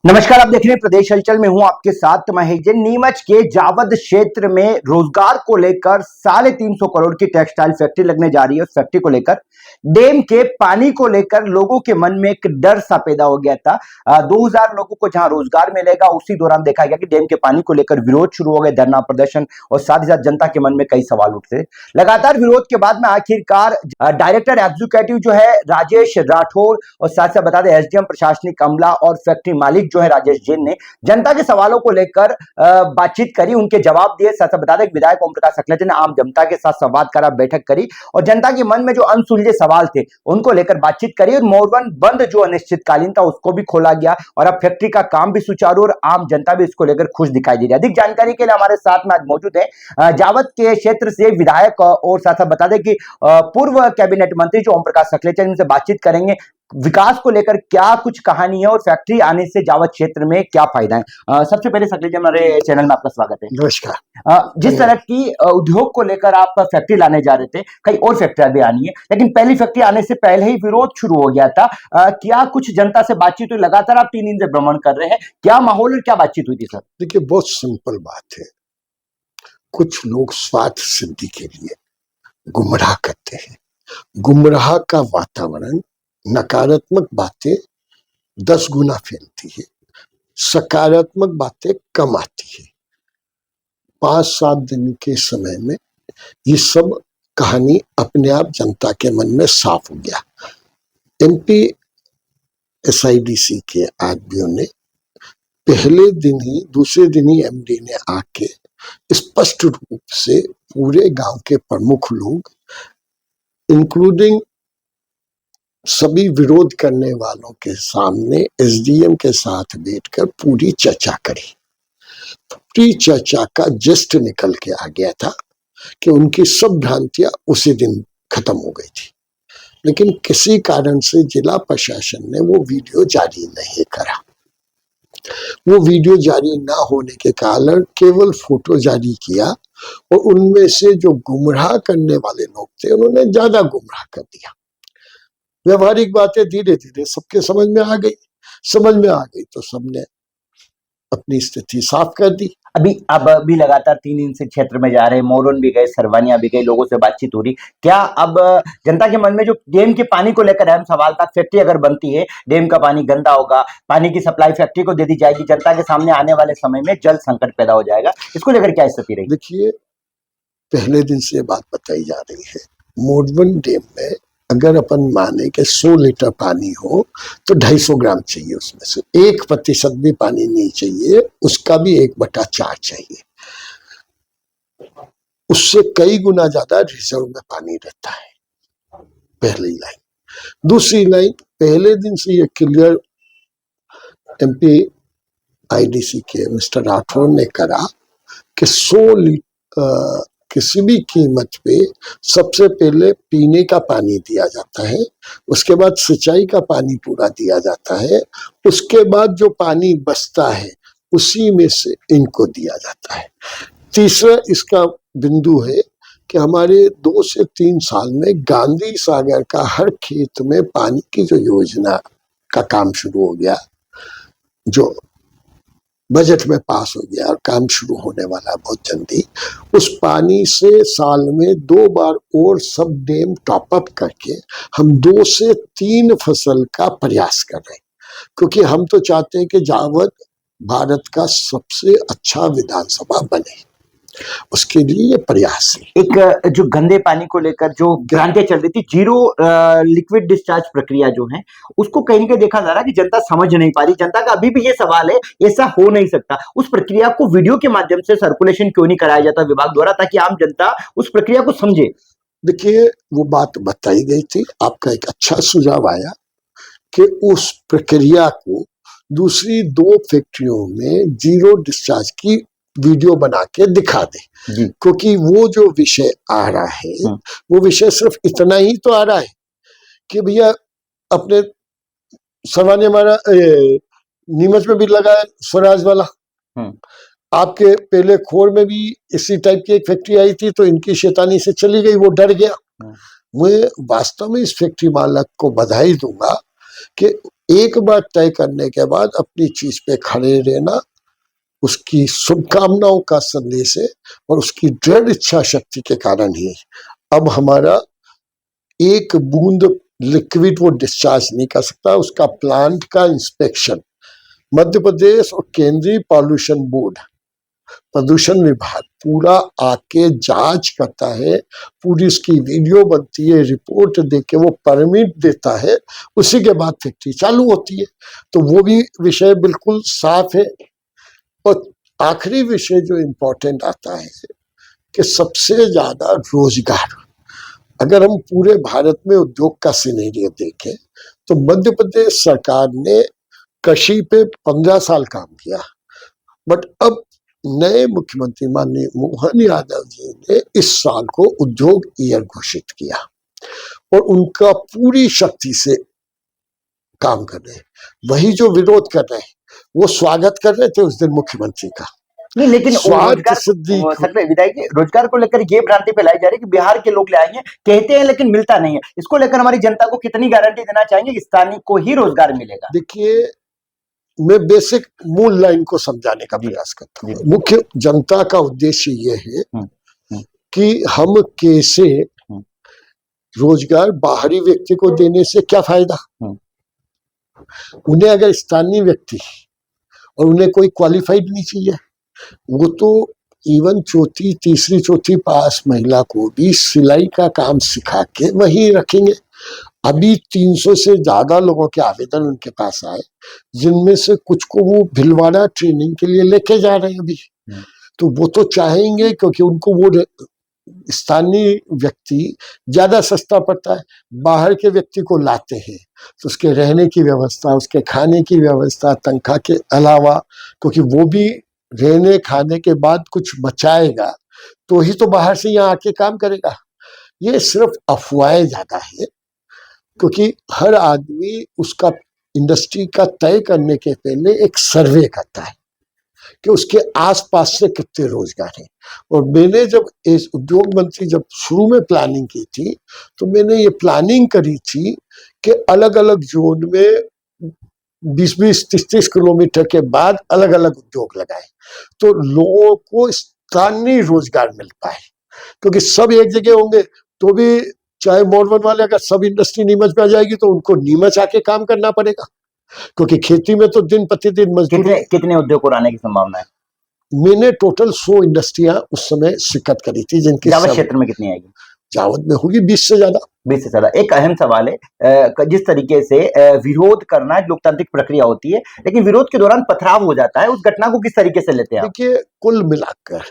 नमस्कार, आप देख रहे हैं प्रदेश हलचल में हूं आपके साथ महेश जैन। नीमच के जावद क्षेत्र में रोजगार को लेकर 350 करोड़ की टेक्सटाइल फैक्ट्री लगने जा रही है। उस फैक्ट्री को लेकर डैम के पानी को लेकर लोगों के मन में एक डर सा पैदा हो गया था। 2000 लोगों को जहां रोजगार मिलेगा, उसी दौरान देखा गया कि डैम के पानी को लेकर विरोध शुरू हो गए, धरना प्रदर्शन, और साथ ही साथ जनता के मन में कई सवाल उठते। लगातार विरोध के बाद में आखिरकार डायरेक्टर एग्जीक्यूटिव जो है राजेश राठौर, और साथ साथ बता दें एसडीएम प्रशासनिक अमला और फैक्ट्री मालिक जो है राजेश जैन ने जनता के सवालों को लेकर बातचीत करी, उनके जवाब दिए। साथ साथ बता दें विधायक ओम प्रकाश सकलेचा ने आम जनता के साथ संवाद करा, बैठक करी और जनता के मन में जो अनसुलझे सवाल थे उनको लेकर बातचीत करी। और मोरवन बंद जो अनिश्चितकालीन था उसको भी खोला गया और अब फैक्ट्री का काम भी सुचारू और आम जनता भी इसको लेकर खुश दिखाई दे रही है। अधिक जानकारी के लिए हमारे साथ में आज मौजूद है जावद के क्षेत्र से विधायक और साथ साथ बता दें कि पूर्व कैबिनेट मंत्री जो ओम प्रकाश सकलेचा, इनसे बातचीत करेंगे विकास को लेकर क्या कुछ कहानी है और फैक्ट्री आने से जावद क्षेत्र में क्या फायदा है। सबसे पहले सकलेचा, हमारे चैनल में आपका स्वागत है। नमस्कार। जिस तरह की उद्योग को लेकर आप फैक्ट्री लाने जा रहे थे, कई और फैक्ट्रियां भी आनी है, लेकिन पहली फैक्ट्री आने से पहले ही विरोध शुरू हो गया था। क्या कुछ जनता से बातचीत हुई? लगातार आप 3 दिन से भ्रमण कर रहे हैं, क्या माहौल और क्या बातचीत हुई थी सर? देखिए, बहुत सिंपल बात है। कुछ लोग स्वार्थ सिद्धि के लिए गुमराह करते हैं। गुमराह का वातावरण, नकारात्मक बातें 10 गुना फैलती है, सकारात्मक बातें कम आती है। 5-7 दिन के समय में ये सब कहानी अपने आप जनता के मन में साफ हो गया। एमपी एसआईडीसी के आदमियों ने पहले दिन ही, दूसरे दिन ही एमडी ने आके स्पष्ट रूप से पूरे गांव के प्रमुख लोग, इंक्लूडिंग सभी विरोध करने वालों के सामने एसडीएम के साथ बैठकर पूरी चर्चा करी। पूरी चर्चा का जस्ट निकल के आ गया था कि उनकी सब भ्रांतियां उसी दिन खत्म हो गई थी, लेकिन किसी कारण से जिला प्रशासन ने वो वीडियो जारी नहीं करा। वो वीडियो जारी ना होने के कारण केवल फोटो जारी किया और उनमें से जो गुमराह करने वाले लोग थे उन्होंने ज्यादा गुमराह कर दिया। व्यवहारिक बातें धीरे धीरे सबके समझ में आ गई तो सबने अपनी स्थिति साफ कर दी। अभी लगातार 3 दिन से क्षेत्र में जा रहे हैं, मोरन भी गए, सरवानिया भी गए, लोगों से बातचीत हो रही। क्या अब जनता के मन में जो डैम के पानी को लेकर अहम सवाल था, फैक्ट्री अगर बनती है, डैम का पानी गंदा होगा, पानी की सप्लाई फैक्ट्री को दे दी जाएगी, जनता के सामने आने वाले समय में जल संकट पैदा हो जाएगा, इसको लेकर क्या स्थिति रही? देखिए, पहले दिन से बात बताई जा रही है, मोरवन डैम में अगर अपन माने कि 100 लीटर पानी हो तो 250 ग्राम चाहिए, उसमें से 1% भी पानी नहीं चाहिए, उसका भी 1/4 चाहिए। उससे कई गुना ज्यादा रिजर्व में पानी रहता है। पहली लाइन। दूसरी लाइन, पहले दिन से ये क्लियर एमपी आईडीसी के मिस्टर राठौर ने करा कि 100 लीटर किसी भी कीमत पे सबसे पहले पीने का पानी दिया जाता है, उसके बाद सिंचाई का पानी पूरा दिया जाता है, उसके बाद जो पानी बचता है उसी में से इनको दिया जाता है। तीसरा इसका बिंदु है कि हमारे 2 से 3 साल में गांधी सागर का हर खेत में पानी की जो योजना का काम शुरू हो गया, जो बजट में पास हो गया और काम शुरू होने वाला बहुत जल्दी, उस पानी से साल में 2 बार और सब डैम टॉप अप करके हम 2 से 3 फसल का प्रयास कर रहे हैं, क्योंकि हम तो चाहते हैं कि जावद भारत का सबसे अच्छा विधानसभा बने, उसके लिए ये प्रयास है। एक जो गंदे पानी को लेकर जो ग्रांटें चल रही थी, जीरो लिक्विड डिस्चार्ज प्रक्रिया जो है, उसको कहीं ना कहीं देखा जा रहा है कि जनता समझ नहीं पा रही। जनता का अभी भी ये सवाल है, ऐसा हो नहीं सकता। उस प्रक्रिया को वीडियो के माध्यम से सर्कुलेशन क्यों नहीं कराया जाता विभाग द्वारा, ताकि आम जनता उस प्रक्रिया को समझे? देखिए, वो बात बताई गई थी, आपका एक अच्छा सुझाव आया कि उस प्रक्रिया को दूसरी 2 फैक्ट्रियों में जीरो डिस्चार्ज की वीडियो बना के दिखा दे, क्योंकि वो जो विषय आ रहा है, वो विषय सिर्फ इतना ही तो आ रहा है कि भैया अपने सरवानिया हमारा नीमच में भी लगा है स्वराज वाला, आपके पहले खोर में भी इसी टाइप की एक फैक्ट्री आई थी, तो इनकी शैतानी से चली गई, वो डर गया। मैं वास्तव में इस फैक्ट्री मालक को बधाई दूंगा कि एक बार तय करने के बाद अपनी चीज पे खड़े रहना उसकी शुभकामनाओं का संदेश है, और उसकी दृढ़ इच्छा शक्ति के कारण ही अब हमारा एक बूंद लिक्विड वो डिस्चार्ज नहीं कर सकता। उसका प्लांट का इंस्पेक्शन मध्य प्रदेश और केंद्रीय पॉल्यूशन बोर्ड, प्रदूषण विभाग पूरा आके जांच करता है, पूरी उसकी वीडियो बनती है, रिपोर्ट देके वो परमिट देता है, उसी के बाद फैक्ट्री चालू होती है। तो वो भी विषय बिल्कुल साफ है। और आखिरी विषय जो इम्पोर्टेंट आता है कि सबसे ज्यादा रोजगार, अगर हम पूरे भारत में उद्योग का सिनेरियो देखें तो मध्य प्रदेश सरकार ने कृषि पे 15 साल काम किया, बट अब नए मुख्यमंत्री माननीय मोहन यादव जी ने इस साल को उद्योग ईयर घोषित किया और उनका पूरी शक्ति से काम कर रहे हैं। वही जो विरोध कर रहे हैं वो स्वागत कर रहे थे उस दिन मुख्यमंत्री का। नहीं, लेकिन स्वार्थ सिद्धि विधायक जी, रोजगार को लेकर ये भ्रांति फैलाई जा रही है कि बिहार के लोग ले आएंगे, कहते हैं लेकिन मिलता नहीं है। इसको लेकर हमारी जनता को कितनी गारंटी देना चाहेंगे कि स्थानीय को ही रोजगार मिलेगा? देखिए, मैं बेसिक मूल लाइन को समझाने का प्रयास करता हूँ। मुख्य जनता का उद्देश्य ये है कि हम कैसे रोजगार बाहरी व्यक्ति को देने से क्या फायदा, उन्हें अगर स्थानीय व्यक्ति और उन्हें कोई क्वालिफाइड नहीं चाहिए, वो तो इवन चौथी तीसरी चौथी पास महिला को भी सिलाई का काम सिखा के वहीं रखेंगे। अभी 300 से ज्यादा लोगों के आवेदन उनके पास आए, जिनमें से कुछ को वो भिलवाड़ा ट्रेनिंग के लिए लेके जा रहे हैं अभी। तो वो तो चाहेंगे क्योंकि उनको वो स्थानीय व्यक्ति ज्यादा सस्ता पड़ता है। बाहर के व्यक्ति को लाते हैं तो उसके रहने की व्यवस्था, उसके खाने की व्यवस्था, तनख्वाह के अलावा, क्योंकि वो भी रहने खाने के बाद कुछ बचाएगा तो ही तो बाहर से यहाँ आके काम करेगा। ये सिर्फ अफवाहें ज्यादा है, क्योंकि हर आदमी उसका इंडस्ट्री का तय करने के पहले एक सर्वे करता है कि उसके आसपास से कितने रोजगार हैं। और मैंने जब इस उद्योग मंत्री जब शुरू में प्लानिंग की थी तो मैंने ये प्लानिंग करी थी कि अलग अलग जोन में 20-20, 30-30 किलोमीटर के बाद अलग अलग उद्योग लगाए तो लोगों को स्थानीय रोजगार मिल पाए। क्योंकि सब एक जगह होंगे तो भी, चाहे मोरवन वाले, अगर सब इंडस्ट्री नीमच में आ जाएगी तो उनको नीमच आके काम करना पड़ेगा, क्योंकि खेती में तो दिन प्रतिदिन मजदूरी। कितने उद्योग को आने की संभावना है? मैंने टोटल 100 इंडस्ट्रियां उस समय शिरकत करी थी, जिनकी जावद क्षेत्र में कितनी आएगी? जावद में होगी 20 से ज्यादा। 20 से ज्यादा। एक अहम सवाल है, जिस तरीके से विरोध करना लोकतांत्रिक प्रक्रिया होती है, लेकिन विरोध के दौरान पथराव हो जाता है, उस घटना को किस तरीके से लेते हैं? देखिए, कुल मिलाकर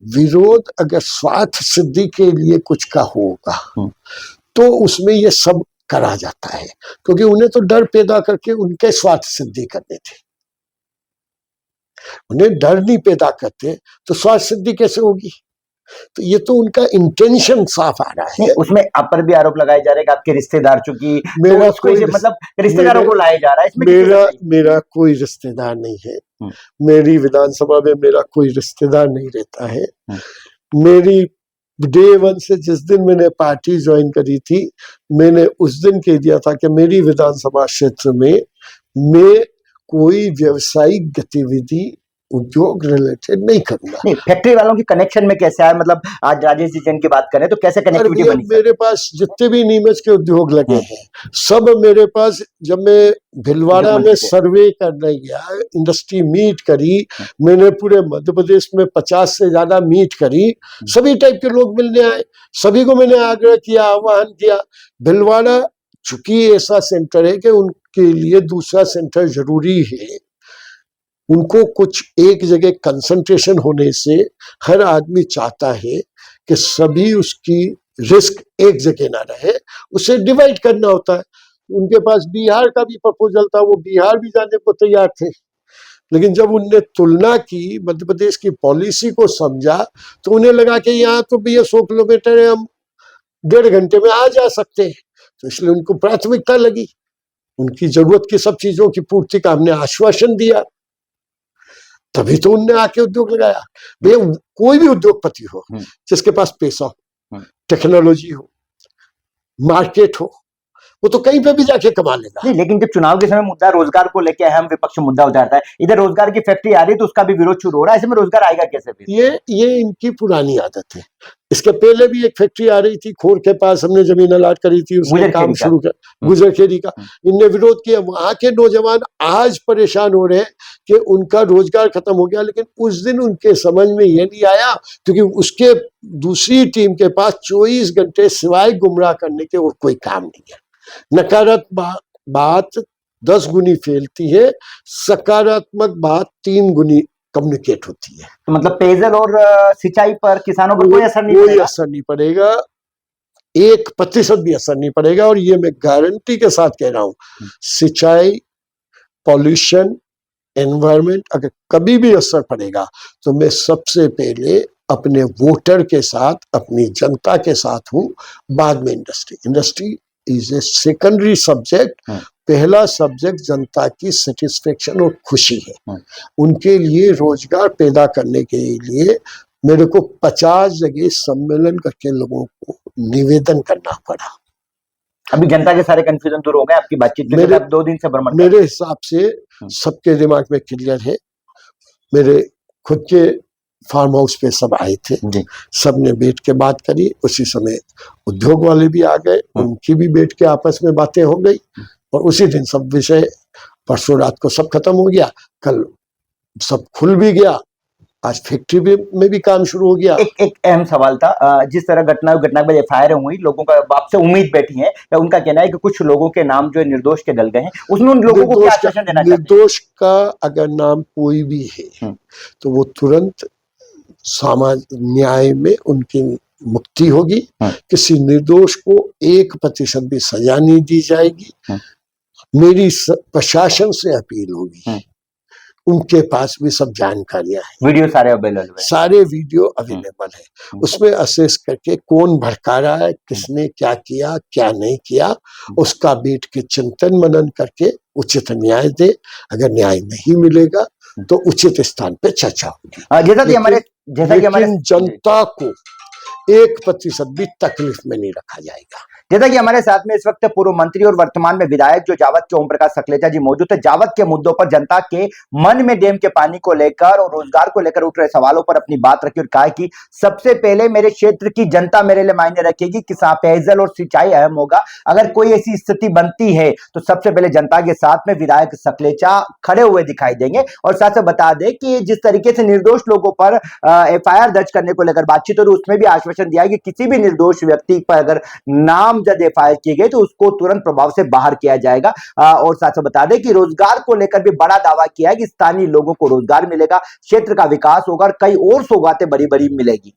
विरोध अगर स्वार्थ सिद्धि के लिए कुछ का होगा तो उसमें ये सब करा जाता है, क्योंकि उन्हें तो डर पैदा करके उनके स्वार्थ सिद्धि करने थे। उन्हें डर नहीं पैदा करते तो स्वार्थ सिद्धि कैसे होगी? तो ये तो उनका इंटेंशन साफ आ रहा है। उसमें आप पर भी आरोप लगाए जा रहे हैं कि आपके रिश्तेदार, चूंकि मेरा तो कोई मतलब रिश्तेदारों को लाया जा रहा है इसमें। मेरा कोई रिश्तेदार नहीं है। मेरी विधानसभा में मेरा कोई रिश्तेदार नहीं रहता है। मेरी डे 1 से जिस दिन मैंने पार्टी ज्वाइन करी थी, मैंने उस दिन कह दिया था कि मेरी विधानसभा क्षेत्र में मैं कोई व्यवसायिक गतिविधि उद्योग रिलेटेड नहीं करूंगा। नहीं, फैक्ट्री वालों की कनेक्शन में कैसे आया? मतलब आज राजेश जी जैन की बात करें तो कैसे कनेक्टिविटी बनी? मेरे पास जितने भी नीमच के उद्योग लगे हैं सब मेरे पास, जब मैं भिलवाड़ा में सर्वे करने गया, इंडस्ट्री मीट करी, मैंने पूरे मध्य प्रदेश में 50 से ज्यादा मीट करी, सभी टाइप के लोग मिलने आए, सभी को मैंने आग्रह किया, आह्वान किया। भिलवाड़ा चूंकि ऐसा सेंटर है कि उनके लिए दूसरा सेंटर जरूरी है, उनको कुछ एक जगह कंसंट्रेशन होने से हर आदमी चाहता है कि सभी उसकी रिस्क एक जगह ना रहे, उसे डिवाइड करना होता है। उनके पास बिहार का भी प्रपोजल था, वो बिहार भी जाने को तैयार थे, लेकिन जब उनने तुलना की, मध्य प्रदेश की पॉलिसी को समझा, तो उन्हें लगा कि यहाँ तो भैया 100 किलोमीटर है, हम 1.5 घंटे में आ जा सकते हैं। तो इसलिए उनको प्राथमिकता लगी, उनकी जरूरत की सब चीजों की पूर्ति का हमने आश्वासन दिया, तभी तो उनने आके उद्योग लगाया। भैया कोई भी उद्योगपति हो जिसके पास पैसा हो, टेक्नोलॉजी हो, मार्केट हो, वो तो कहीं पे भी जाके कमा लेगा। नहीं, लेकिन जब चुनाव के समय मुद्दा रोजगार को लेकर अहम विपक्ष मुद्दा उठाता है, इधर रोजगार की फैक्ट्री आ रही है तो उसका भी विरोध शुरू हो रहा है, ऐसे में रोजगार आएगा कैसे फिर? ये इनकी पुरानी आदत है। इसके पहले भी एक फैक्ट्री आ रही थी खोर के पास, हमने जमीन अलाट करी थी, उसने काम शुरू किया, गुजरखेड़ी का। इनने विरोध किया, वहां के नौजवान आज परेशान हो रहे हैं कि उनका रोजगार खत्म हो गया, लेकिन उस दिन उनके समझ में ये नहीं आया, क्योंकि उसके दूसरी टीम के पास 24 घंटे सिवाय गुमराह करने के और कोई काम नहीं है। नकारात्मक बात 10 गुनी फैलती है, सकारात्मक बात 3 गुनी कम्युनिकेट होती है। तो मतलब पेयजल और सिंचाई पर किसानों पर कोई असर नहीं कोई पड़ेगा? असर नहीं पड़ेगा, 1% भी असर नहीं पड़ेगा। और ये मैं गारंटी के साथ कह रहा हूं, सिंचाई, पॉल्यूशन, एनवायरमेंट अगर कभी भी असर पड़ेगा तो मैं सबसे पहले अपने वोटर के साथ, अपनी जनता के साथ हूं, बाद में industry is a secondary subject. पहला सब्जेक्ट जनता की सेटिस्फेक्शन और खुशी है। उनके लिए रोजगार पैदा करने के लिए मेरे को 50 जगह सम्मेलन करके लोगों को निवेदन करना पड़ा। अभी जनता के सारे कंफ्यूजन दूर हो गए आपकी बातचीत में? 2 दिन से भ्रमण मेरे हिसाब से सबके दिमाग में क्लियर है। मेरे खुद के फार्म हाउस पे सब आए थे, सबने बैठ के बात करी। उसी समय उद्योग वाले भी आ गए, उनकी भी बैठ के आपस में बातें हो गई और उसी दिन सब विषय, परसों रात को सब खत्म हो गया, कल सब खुल भी गया, आज फैक्ट्री में भी काम शुरू हो गया। एक अहम सवाल था, जिस तरह घटना में एफआईआर हुई, लोगों का आपसे उम्मीद बैठी है, या उनका कहना है कि कुछ लोगों के नाम जो निर्दोष के डल गए हैं, उसमें उन लोगों को क्या आश्वासन देना चाहते हैं? निर्दोष का अगर नाम कोई भी है तो वो तुरंत समाज न्याय में उनकी मुक्ति होगी। किसी निर्दोष को 1% भी सजा नहीं दी जाएगी। मेरी प्रशासन से अपील होगी, उनके पास भी सब जानकारियां हैं, वीडियो सारे अवेलेबल है, सारे वीडियो अवेलेबल है। उसमें असेस करके कौन भड़का रहा है, किसने क्या किया क्या नहीं किया, उसका बैठ के चिंतन मनन करके उचित न्याय दे। अगर न्याय नहीं मिलेगा तो उचित स्थान पे चर्चा होगी। जैसा कि हमारे जनता को 1% भी तकलीफ में नहीं रखा जाएगा। जैसा कि हमारे साथ में इस वक्त पूर्व मंत्री और वर्तमान में विधायक जो जावद के ओम प्रकाश सकलेचा जी मौजूद है, जावद के मुद्दों पर, जनता के मन में डैम के पानी को लेकर और रोजगार को लेकर उठ रहे सवालों पर अपनी बात रखी और कहा कि सबसे पहले मेरे क्षेत्र की जनता मेरे लिए मायने रखेगी कि पेयजल और सिंचाई अहम होगा। अगर कोई ऐसी स्थिति बनती है तो सबसे पहले जनता के साथ में विधायक सकलेचा खड़े हुए दिखाई देंगे। और साथ साथ बता दें कि जिस तरीके से निर्दोष लोगों पर एफआईआर दर्ज करने को लेकर बातचीत हो रही, उसमें भी आश्वासन दिया कि किसी भी निर्दोष व्यक्ति पर अगर नाम जब एफआईआर की गई तो उसको तुरंत प्रभाव से बाहर किया जाएगा। और साथ साथ बता दें कि रोजगार को लेकर भी बड़ा दावा किया है कि स्थानीय लोगों को रोजगार मिलेगा, क्षेत्र का विकास होगा और कई और सौगातें बड़ी बड़ी मिलेगी।